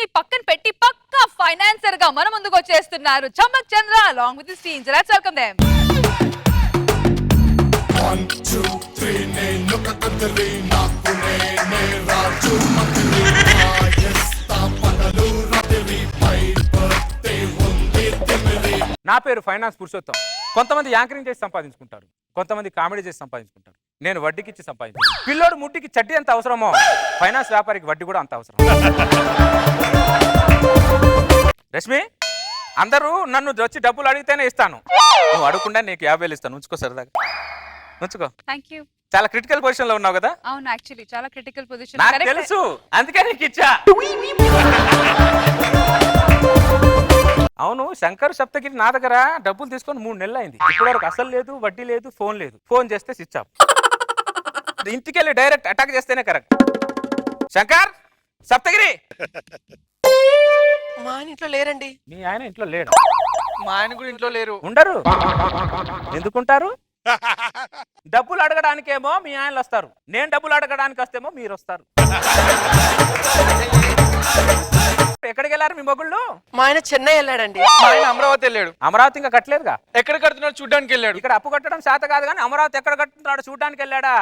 ని పక్కన పెట్టి పక్కా ఫైనాన్సర్ గా మన ముందుకు వచ్చేస్తున్నారు చమ్మక్ చంద్ర along with his team. Let's welcome them. 1 2 3 నేను కదరి నాకు నే రాజు మంత్రి ఎస్తా పగలు రాత్రి పై బర్త్డే ఉంది తిమిరి. నా పేరు ఫైనాన్స్ పురుషోత్తం. కొంతమంది యాంకరింగ్ చేసి సంపాదించుకుంటారు, కొంతమంది కామెడీ చేసి సంపాదించుకుంటారు. నేను వడ్డీకి ఇచ్చి సంపాదించాను. పిల్లోడు ముట్టికి చడ్డీ ఎంత అవసరమో ఫైనాన్స్ వ్యాపారికి వడ్డీ కూడా అంత అవసరం. రష్మి, అందరూ నన్ను వచ్చి డబ్బులు అడిగితేనే ఇస్తాను. నువ్వు అడగకుండా నీకు 50,000 ఇస్తాను. ఉంచుకో సరదాగా, ఉంచుకో. థాంక్యూ. చాలా క్రిటికల్ పొజిషన్ లో ఉన్నావు కదా. అవును, యాక్చువల్లీ చాలా క్రిటికల్ పొజిషన్. నాకు తెలుసు, అందుకే నీకు ఇచ్చా. అవును, శంకర్ సప్తగిరి నా దగ్గర డబ్బులు తీసుకొని 3 నెలలు అయింది. ఇప్పటివరకు అసలు లేదు, వడ్డీ లేదు, ఫోన్ లేదు. ఫోన్ చేస్తే స్విచ్ ఆఫ్. ఇంటికి వెళ్ళి డైరెక్ట్ అటాక్ చేస్తేనే కరెక్ట్. శంకర్ సప్తగిరి, మా ఆయన ఇంట్లో లేరండి. మీ ఆయన ఇంట్లో లేడు. మా ఆయన కూడా ఇంట్లో లేరు. ఉండరు. ఎందుకుంటారు? డబ్బులు అడగడానికేమో మీ ఆయనలు వస్తారు, నేను డబ్బులు అడగడానికి వస్తేమో మీరు వస్తారు. ఎక్కడికి వెళ్ళారు మీ మొగుళ్ళు? మా ఆయన చెన్నై వెళ్ళాడండి. మా ఆయన అమరావతి వెళ్ళాడు. అమరావతి ఇంకా కట్టలేదుగా. ఎక్కడ కడుతున్నాడు చూడ్డానికి వెళ్ళాడు. ఇక్కడ అప్పు కట్టడం శాత కాదు కానీ అమరావతి ఎక్కడ కట్టుతున్నాడు చూడడానికి వెళ్ళాడా?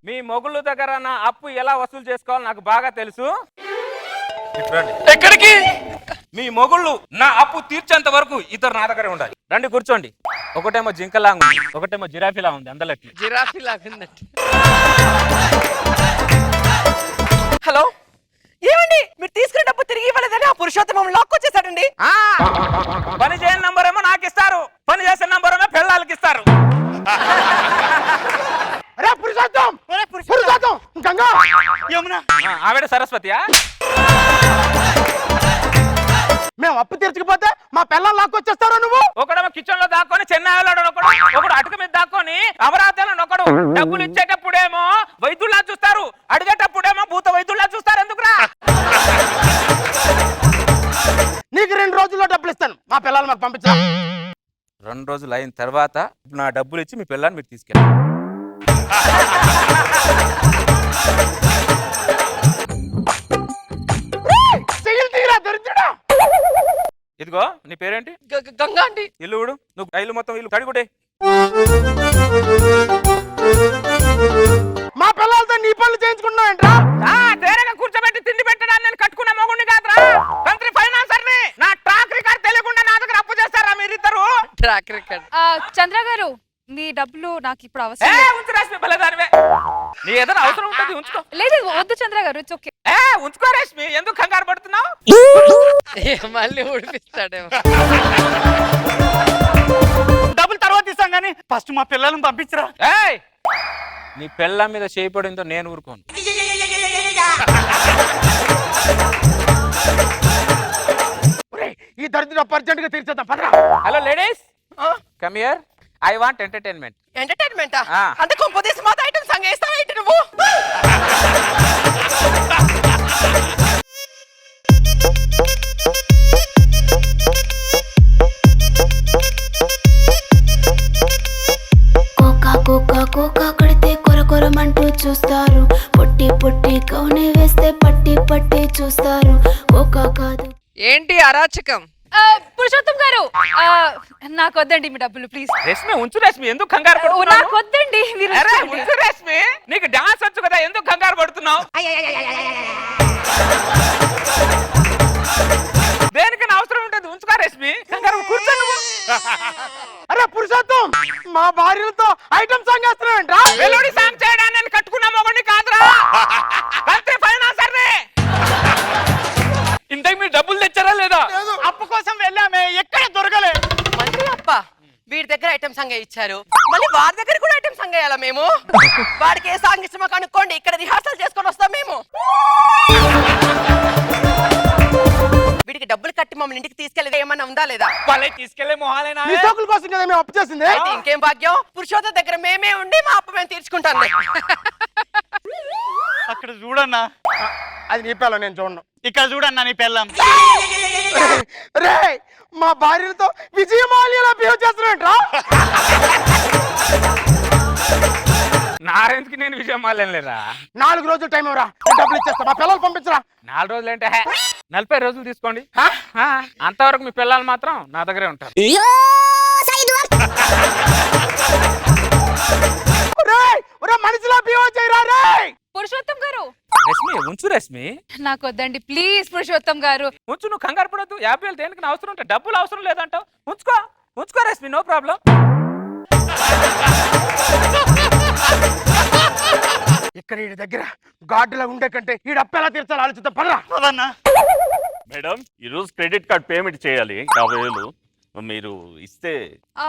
మీ మొగుళ్ళ దగ్గర నా అప్పు ఎలా వసూలు చేసుకోవాలో నాకు బాగా తెలుసు. ఎక్కడికి? మీ మొగుళ్ళు నా అప్పు తీర్చేంత వరకు ఇద్దరు నా దగ్గరే ఉండాలి. రండి కూర్చోండి. ఒకటేమో జింకలా ఉంది, ఒకటేమో జిరాఫీలా ఉంది. అందలకి జిరాఫీ లాగుందండి. హలో, ఏమండి మీరు తీసుకునే డబ్బు తిరిగి ఇవ్వలేదని ఆ పురుషోత్తమం లాక్ వచ్చేసాడండి. పని చేయని నంబర్ ఏమో నాకు ఇస్తారు, పని చేసిన నంబర్ ఏమో పిల్లలకి ఇస్తారు. ఆవిడ సరస్వతియా? మేము అప్పు తీర్చకపోతే మా పిల్లలు లాక్కొచ్చేస్తారా నువ్వు? ఒకడేమో కిచెన్ లో దాక్కొని చెన్నై వెళ్ళాడు, ఒకడు అటుక మీద దాక్కొని అమరావతిలో ఒకడు. డబ్బులు ఇచ్చేటప్పుడేమో వైద్యుల్లా చూస్తారు, అడిగేటప్పుడేమో భూత వైద్యుల్లా చూస్తారు. ఎందుకురా? నీకు 2 రోజుల్లో డబ్బులు ఇస్తాను, మా పిల్లలు మాకు పంపించా. 2 రోజులు అయిన తర్వాత నా డబ్బులు ఇచ్చి మీ పిల్లని మీరు తీసుకెళ్ళండి. ఇదిగో నీ పేరేంటి? గంగా అండి. ఇల్లు ఊడు. నువ్వు ఇల్లు మొత్తం ఇల్లు కడుగుడే. మా పిల్లలతో నీ పనులు చేయించుకున్నావేంట్రా? తేరగా కూర్చోబెట్టి తిండి పెట్టడానికి నేను కట్టుకున్న మొగుడిని కాదురా, కంట్రీ ఫైనాన్సర్ ని. నా ట్రాక్ రికార్డ్ తెలియకుండా నా దగ్గర అప్పు చేస్తారా మీరిద్దరు? Track record. చంద్ర గారు, మీ డబ్బులు నాకు ఇప్పుడు అవసరం లేదు. ఉంచు రష్మి, భలేదానివే. నీ ఏదైనా అవసరం ఉంటుంది ఉంచుకో. లేదు వద్దు చంద్ర గారు, ఇట్స్ ఓకే. ఉంచుకో రష్మి, ఎందుకు కంగారు పడుతున్నావు? మళ్ళీ ఊడిపిస్తాడేమో. డబ్బులు తర్వాత ఇస్తాం కానీ ఫస్ట్ మా పిల్లలను పంపించరా. నీ పిల్ల మీద చేయబడిందో నేను ఊరుకోను. ఈ దరిద్రం అర్జెంట్ గా తీర్చేద్దాం పదరా. Hello ladies, come here. I want entertainment. Entertainment అంటే కొంపదీసి మాతో ఐటమ్ సాంగ్ వేస్తావా ఏంటి నువ్వు? కోకా కొడితే కొరకొరమంటూ చూస్తారు, పొట్టి పొట్టి కౌనే వేస్తే పట్టి పట్టి చూస్తారు. కోకా కాదు. ఏంటి అరాచకం? పురుషోత్తం గారు, నాకు వద్దండి మీ డబ్బులు ప్లీజ్. రష్మి ఉంచు రష్మి, ఎందుకు కంగారు పడుతున్నావు? నాకు వద్దండి మీరు. ఉంచు రష్మి, నీకు డాన్స్ వచ్చు కదా, ఎందుకు కంగారు పడుతున్నావు? దేనికైనా అవసరం ఉంటుంది, ఉంచుకో రష్మి. కంగారు కూర్చో నువ్వు. అరే పురుషోత్తం, మా భార్యలతో ఐటమ్ సాంగ్ వేస్తున్నావేంట్రా? మెలోడీ సాంగ్ చేయడానికి నేను కట్టుకున్న మొగుడిని కాదురా, కంట్రీ ఫైనాన్సర్ ని. ఇంతకు మీరు డబ్బులు తెచ్చారా లేదా? అప్పు కోసం వెళ్ళామే, ఎక్కడ దొరకలే. మళ్ళీ అప్ప వీడి దగ్గర ఐటమ్ సాంగ్ ఇచ్చారు, మళ్ళీ వాడి దగ్గర కూడా ఐటమ్ సాంగ్ వేయాలా మేము? వాడికి ఏ సాంగ్ ఇష్టమో కనుక్కోండి, ఇక్కడ రిహార్సల్ చేసుకొని వస్తాం మేము. వీడికి డబ్బులు కట్టి మమ్మల్ని ఇంటికి తీసుకెళ్ళి ఏమన్నా ఉందా లేదా? వాళ్ళే తీసుకెళ్లే మొహాలేనా? ఈ సోకుల కోసం కదా మేము అప్పు చేసింది. అయితే ఇంకేం భాగ్యం, పురుషోత్తం దగ్గర మేమే ఉండి మా అప్పు మేము తీర్చుకుంటాం. అక్కడ చూడన్నా, అది నీ పిల్ల, నేను చూడను. ఇక్కడ చూడన్నా నీ పిల్లం. రే మా భార్యలతో విజయమాల్యలా బిహేవ్ చేస్తున్నాంట్రా. నారెందుకు నేను విషయం మాలేనులేరా 4 రోజులు టైం ఇవ్వరా, నేను డబ్బులు ఇచ్చేస్తా. మా పిల్లలు పంపించరా. 4 రోజులు అంటే 40 రోజులు తీసుకోండి. అంతవరకు మీ పిల్లలు మాత్రం నా దగ్గరే ఉంటారు. మనిషిలో బిహేవ్ చేయరా రేయ్. పురుషోత్తం గారు రశ్మి ఉంచు రశ్మి, నాకు వద్దండి ప్లీజ్ పురుషోత్తం గారు. ఉంచు. నువ్వు కంగారు పడద్దు. 50,000 దేనికి నా అవసరం ఉంటే డబ్బులు అవసరం లేదంటావు. ఉంచుకో రశ్మి, నో ప్రాబ్లం. ఇక్కడ ఈ దగ్గర గార్డులా ఉండే కంటే ఈ అప్పెలా తీర్చాలి ఆలోచిద్దాం. పదరా. మేడం ఈరోజు క్రెడిట్ కార్డ్ పేమెంట్ చేయాలి 50,000 మీరు ఇస్తే, ఆ,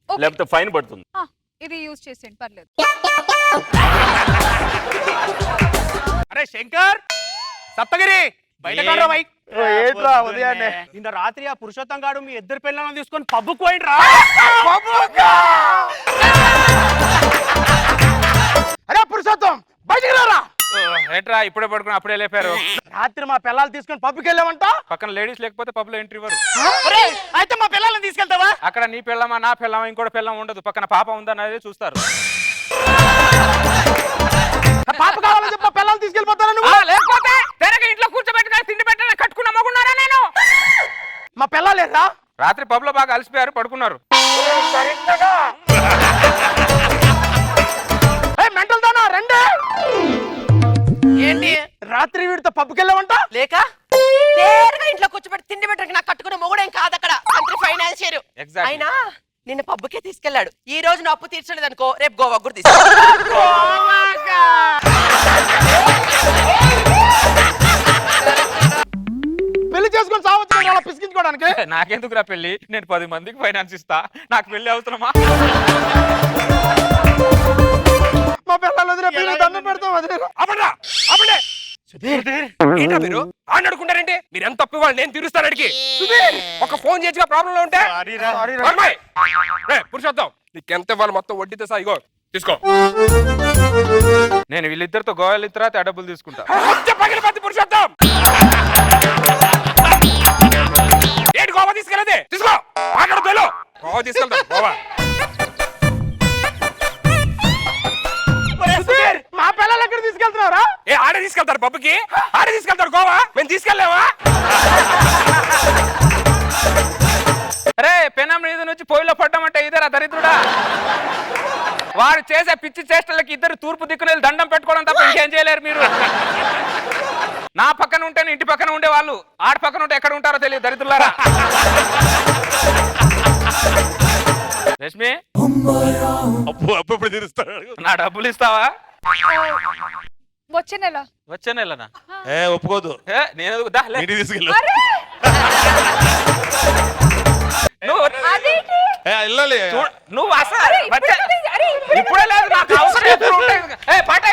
ఓకే. లేకపోతే ఫైన్ పడుతుంది. ఆ, ఇది యూజ్ చేసేయండి పర్లేదు. అరే శంకర్, సప్తగిరి బయట ఏంట్రా ఉదయాన్నే? నిన్న రాత్రి ఆ పురుషోత్తం గాడు మీ ఇద్దరు పిల్లలను తీసుకొని పబ్బుకు పోయిండ్రా. అరే పురుషోత్తం, బయటికి రారా. ఏట్రా ఇప్పుడే పడుకుని అప్పుడే లేపారు. రాత్రి మా పిల్లలు తీసుకొని పబ్కి వెళ్ళామంట. పక్కన లేడీస్ లేకపోతే పబ్లో ఎంట్రీ ఇవ్వరు. అయితే మా పిల్లల్ని తీసుకెళ్తావా? అక్కడ నీ పిల్లమా నా పిల్లమా ఇంకోటి పిల్లం ఉండదు. పక్కన పాప ఉందన్నది చూస్తారు. పాప కావాలని చెప్పి మా పిల్లలు తీసుకెళ్ళిపోతారా నువ్వు? లేకపోతే తెరగ ఇంట్లో కూర్చోబెట్టుకుని తిండి పెట్టాలని కట్టుకున్న మగున్నారా నేను? మా పిల్లలు లేరా? రాత్రి పబ్ లో బాగా అలసిపోయారు, పడుకున్నారు. మెంటల్ దానా రండి. ఏంటి రాత్రి వీడితో పబ్కి వెళ్ళామంట. లేక నేరుగా ఇంట్లో కూర్చోబెట్టి తిండి పెట్టడానికి నాకు కట్టుకున్న మొగుడేం కాదు అక్కడ కంట్రీ ఫైనాన్షియర్. Exactly. అయినా నిన్న పబ్బుకే తీసుకెళ్లాడు. ఈ రోజు నా అప్పు తీర్చలేదు అనుకో, రేపు గోవా కూడా తీసుకెళ్తాడు. పెళ్లి చేసుకొని సావచ్చు అలా పిసికించుకోవడానికి. నాకెందుకురా పెళ్లి? నేను 10 మందికి ఫైనాన్స్ ఇస్తా. నాకు పెళ్లి అవసరమా? మా పిల్లలు వదిలే దండం పెడతాం వదిలేరు. ఏంటా మీరు ఆడిని అడుకుంటారంటే? మీరు ఎంత తప్పు వాళ్ళు నేను తీరుస్తాను అడిగి. ఒక ఫోన్ చేసిగా ప్రాబ్లం లో ఉంటే అమ్మాయి, పురుషోత్తం నీకెంత ఇవ్వాలి మొత్తం వడ్డీతో సహా ఇగో తీసుకో. నేను వీళ్ళిద్దరితో గోవా వెళ్ళిన తర్వాత ఆ డబ్బులు తీసుకుంటా. పగిలిపోద్ది పురుషోత్తం. ఏంటి గోవా తీసుకెళ్ళదే? తీసుకో. మాట్లాడదు గోవా తీసుకెళ్తాం. గోవా మా పిల్లలు ఎక్కడ తీసుకెళ్తున్నారా? ఆడే తీసుకెళ్తారు పబ్బుకి, ఆడే తీసుకెళ్తారు గోవా. మేము తీసుకెళ్ళావా? అరే పెనం మీద నుంచి పొయ్యిలో పడ్డామంటే ఇద్దరా దరిద్రుడా? వాడు చేసే పిచ్చి చేష్టలకి ఇద్దరు తూర్పు దిక్కున దండం పెట్టుకోవడం తప్ప ఇంకేం చేయలేరు మీరు. నా పక్కన ఉంటే ఇంటి పక్కన ఉండే వాళ్ళు ఆడ పక్కన ఉంటే ఎక్కడ ఉంటారో తెలియదు దరిద్రులారా. రష్మి, అప్పుడు తీరుస్తాడు. నా డబ్బులు ఇస్తావా? వచ్చే నెల. వచ్చే నెలనా? ఒప్పుకోదు. నేను ఇంటికి తీసుకెళ్ళు. అదేంటి? వెళ్ళాలి. నువ్వు అసలు అరే, ఇప్పుడే లేదు, నాకు అవసరం ఎప్పుడు ఉంటుంది. పాట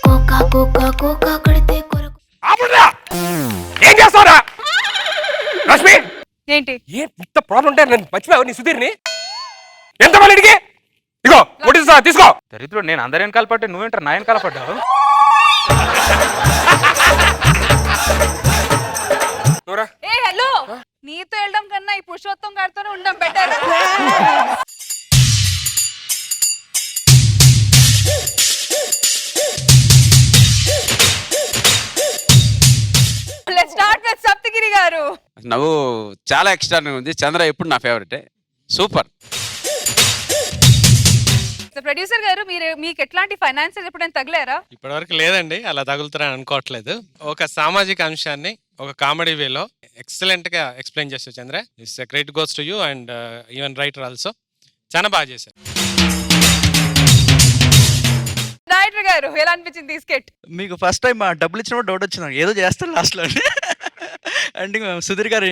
కోకా కోకా కోకా కడితే కొరకు ఆపురా! ఏం చేస్తావురా రష్మి? ఏంటి? ఏ ఇంత ప్రాబ్లం ఉంటే నేను మర్చిపోయావు నీ సుధీర్ని? ఎంత మళ్ళీ ఇగో వడ్డీతో సహా తీసుకో. దరిద్రుడు, నేను అందరి వెనకాల పడ్డా, నువ్వేంటారు నా వెనకాల పడ్డావు? ఏ హలో, నీతో వెళ్ళడం కన్నా ఈ పురుషోత్తం గారితోనే ఉండడం better. Let's start with Saptagiri గారు. నవ్వు చాలా ఎక్స్ట్రా ఉంది. చంద్ర ఎప్పుడు నా ఫేవరెటే. సూపర్. ప్రొడ్యూసర్ గారు, మీకు ఎట్లాంటి ఫైనాన్షియల్ ఎప్పుడైనా తగిలారా? ఇప్పటివరకు లేదండి, అలా తగులుతారని అనుకోవట్లేదు. ఒక సామాజిక అంశాన్ని ఒక కామెడీ వేలో ఎక్సలెంట్ గా ఎక్స్ప్లెయిన్ చేస్తారు Chandra. It's great goes to you and even writer also. చాలా బాగా చేశారు. డైరెక్టర్ గారు ఎలా అనిపించింది ఈ స్కెట్? మీకు ఫస్ట్ టైం డబ్బులు ఇచ్చినప్పుడు డౌట్ వచ్చింది, ఏదో చేస్తారు లాస్ట్లో. ఎండింగ్ సుధీర్ గారి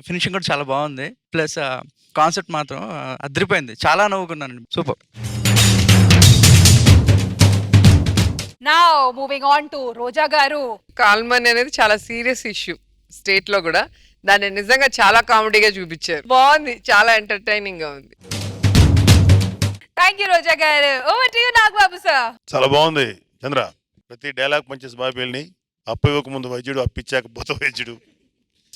ఫినిషింగ్ కూడా చాలా బాగుంది. ప్లస్ కాన్సెప్ట్ మాత్రం అదిరిపోయింది. చాలా నవ్వుకున్నాను. Super. Now moving on to Roja గారు. కాల్మనీ అనేది చాలా సీరియస్ ఇష్యూ స్టేట్ లో కూడా. దాన్ని నిజంగా చాలా కామెడీగా చూపించారు. బాగుంది, చాలా ఎంటర్టైనింగ్ గా ఉంది. థ్యాంక్ యూ రోజా గారు. Over to you Nagababu sir. చాలా బాగుంది చంద్ర. ప్రతి డైలాగ్ మంచి బాబు వెళ్ళి అప్పు ఇవ్వక ముందు వైద్యుడు, అప్పిచ్చాక పోత వైద్యుడు.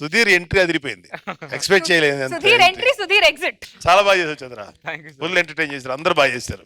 సుధీర్ ఎంట్రీ అదిరిపోయింది, ఎక్స్పెక్ట్ చేయలేదు. అంత Sudheer entry. Entry, Sudheer exit. చాలా బాగా చేశారు చంద్ర, థ్యాంక్ యూ ఫుల్ ఎంటర్టైన్ చేశారు, అందరూ బాగా చేశారు.